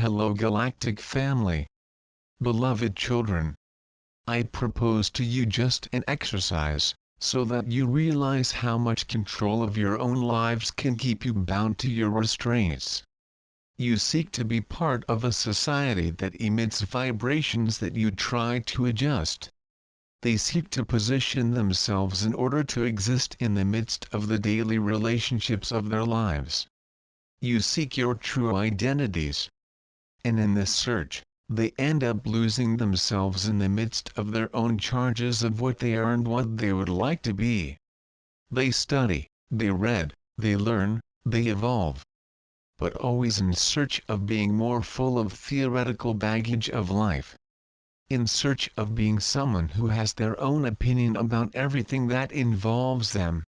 Hello Galactic family. Beloved children. I propose to you just an exercise, so that you realize how much control of your own lives can keep you bound to your restraints. You seek to be part of a society that emits vibrations that you try to adjust. They seek to position themselves in order to exist in the midst of the daily relationships of their lives. You seek your true identities. And in this search, they end up losing themselves in the midst of their own charges of what they are and what they would like to be. They study, they read, they learn, they evolve. But always in search of being more full of theoretical baggage of life. In search of being someone who has their own opinion about everything that involves them.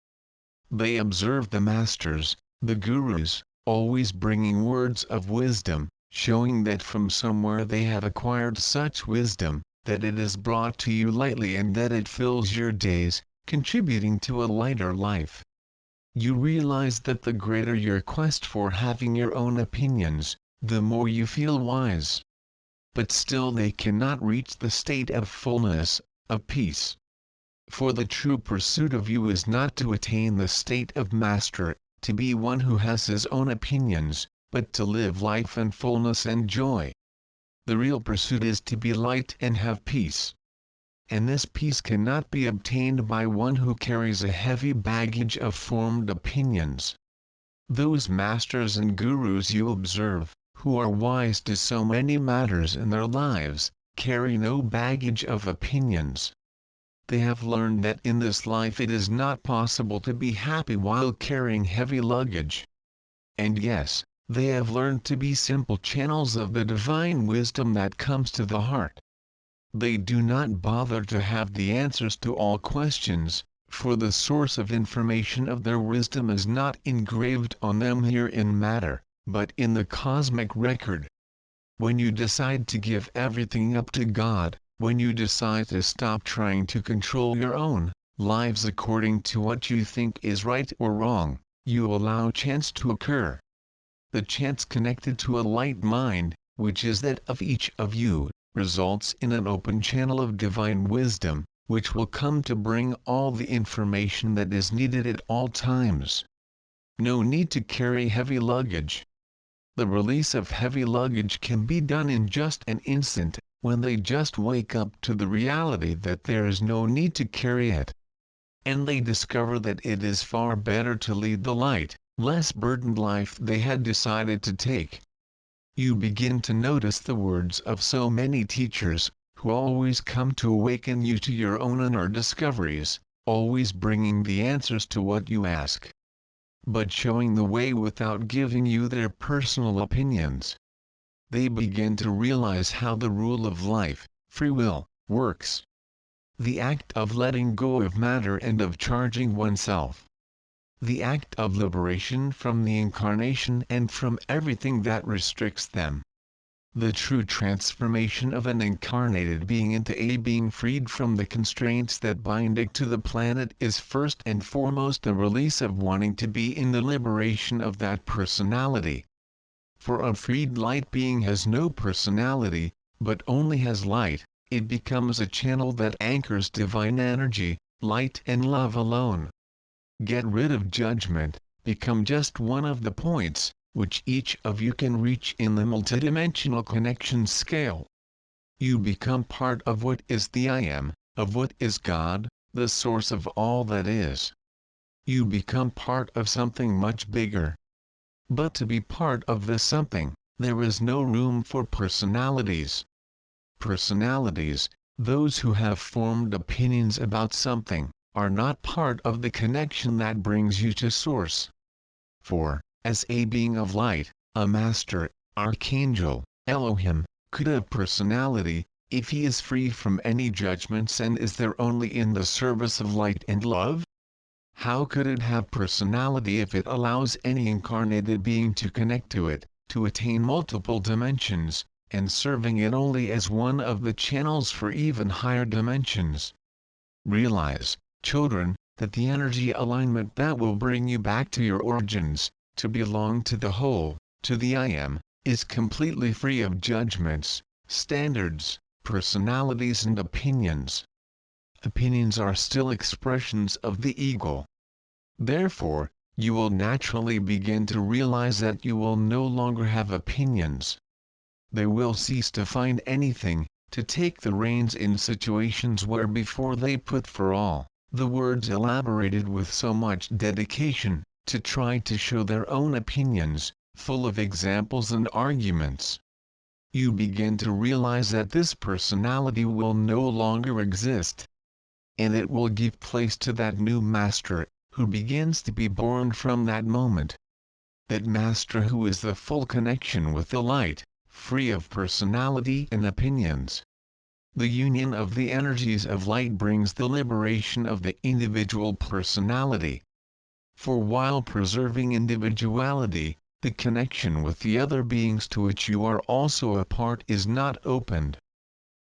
They observe the masters, the gurus, always bringing words of wisdom, showing that from somewhere they have acquired such wisdom, that it is brought to you lightly and that it fills your days, contributing to a lighter life. You realize that the greater your quest for having your own opinions, the more you feel wise. But still they cannot reach the state of fullness, of peace. For the true pursuit of you is not to attain the state of master, to be one who has his own opinions, but to live life in fullness and joy. The real pursuit is to be light and have peace. And this peace cannot be obtained by one who carries a heavy baggage of formed opinions. Those masters and gurus you observe, who are wise to so many matters in their lives, carry no baggage of opinions. They have learned that in this life it is not possible to be happy while carrying heavy luggage. And yes, they have learned to be simple channels of the divine wisdom that comes to the heart. They do not bother to have the answers to all questions, for the source of information of their wisdom is not engraved on them here in matter, but in the cosmic record. When you decide to give everything up to God, when you decide to stop trying to control your own lives according to what you think is right or wrong, you allow chance to occur. The chance connected to a light mind, which is that of each of you, results in an open channel of divine wisdom, which will come to bring all the information that is needed at all times. No need to carry heavy luggage. The release of heavy luggage can be done in just an instant, when they just wake up to the reality that there is no need to carry it. And they discover that it is far better to lead the light, less burdened life they had decided to take. You begin to notice the words of so many teachers, who always come to awaken you to your own inner discoveries, always bringing the answers to what you ask. But showing the way without giving you their personal opinions. They begin to realize how the rule of life, free will, works. The act of letting go of matter and of charging oneself. The act of liberation from the incarnation and from everything that restricts them. The true transformation of an incarnated being into a being freed from the constraints that bind it to the planet is first and foremost the release of wanting to be in the liberation of that personality. For a freed light being has no personality, but only has light. It becomes a channel that anchors divine energy, light and love alone. Get rid of judgment, become just one of the points, which each of you can reach in the multidimensional connection scale. You become part of what is the I Am, of what is God, the source of all that is. You become part of something much bigger. But to be part of this something, there is no room for personalities. Personalities, those who have formed opinions about something, are not part of the connection that brings you to Source. For, as a being of light, a master, archangel, Elohim, could have personality, if he is free from any judgments and is there only in the service of light and love? How could it have personality if it allows any incarnated being to connect to it, to attain multiple dimensions, and serving it only as one of the channels for even higher dimensions? Realize, children, that the energy alignment that will bring you back to your origins, to belong to the whole, to the I Am, is completely free of judgments, standards, personalities and opinions. Opinions are still expressions of the ego. Therefore, you will naturally begin to realize that you will no longer have opinions. They will cease to find anything to take the reins in situations where before they put for all the words elaborated with so much dedication to try to show their own opinions, full of examples and arguments. You begin to realize that this personality will no longer exist. And it will give place to that new master, who begins to be born from that moment. That master who is the full connection with the light, free of personality and opinions. The union of the energies of light brings the liberation of the individual personality. For while preserving individuality, the connection with the other beings to which you are also a part is not opened.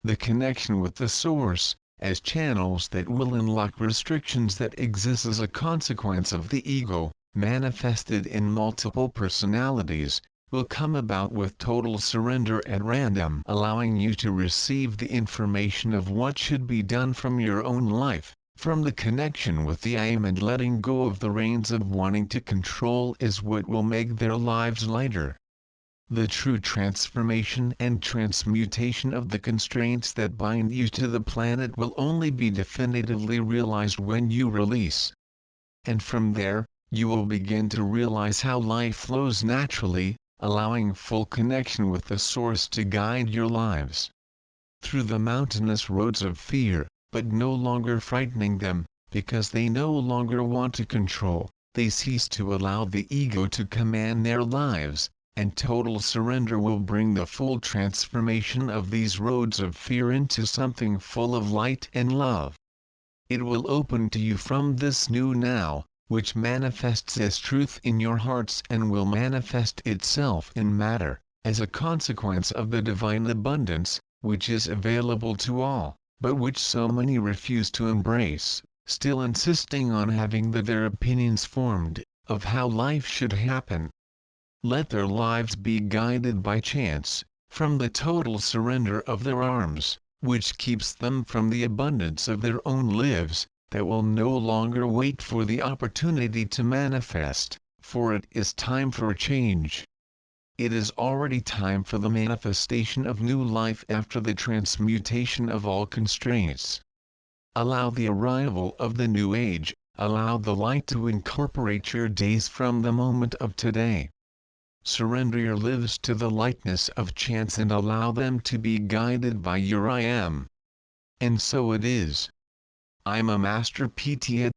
The connection with the source, as channels that will unlock restrictions that exist as a consequence of the ego, manifested in multiple personalities, will come about with total surrender at random, allowing you to receive the information of what should be done from your own life, from the connection with the I am, and letting go of the reins of wanting to control is what will make their lives lighter. The true transformation and transmutation of the constraints that bind you to the planet will only be definitively realized when you release. And from there, you will begin to realize how life flows naturally, allowing full connection with the source to guide your lives through the mountainous roads of fear, but no longer frightening them, because they no longer want to control. They cease to allow the ego to command their lives, and total surrender will bring the full transformation of these roads of fear into something full of light and love. It will open to you from this new now, which manifests as truth in your hearts and will manifest itself in matter, as a consequence of the divine abundance, which is available to all, but which so many refuse to embrace, still insisting on having their opinions formed, of how life should happen. Let their lives be guided by chance, from the total surrender of their arms, which keeps them from the abundance of their own lives, that will no longer wait for the opportunity to manifest, for it is time for a change. It is already time for the manifestation of new life after the transmutation of all constraints. Allow the arrival of the new age, allow the light to incorporate your days from the moment of today. Surrender your lives to the lightness of chance and allow them to be guided by your I am. And so it is. I'm a Master PT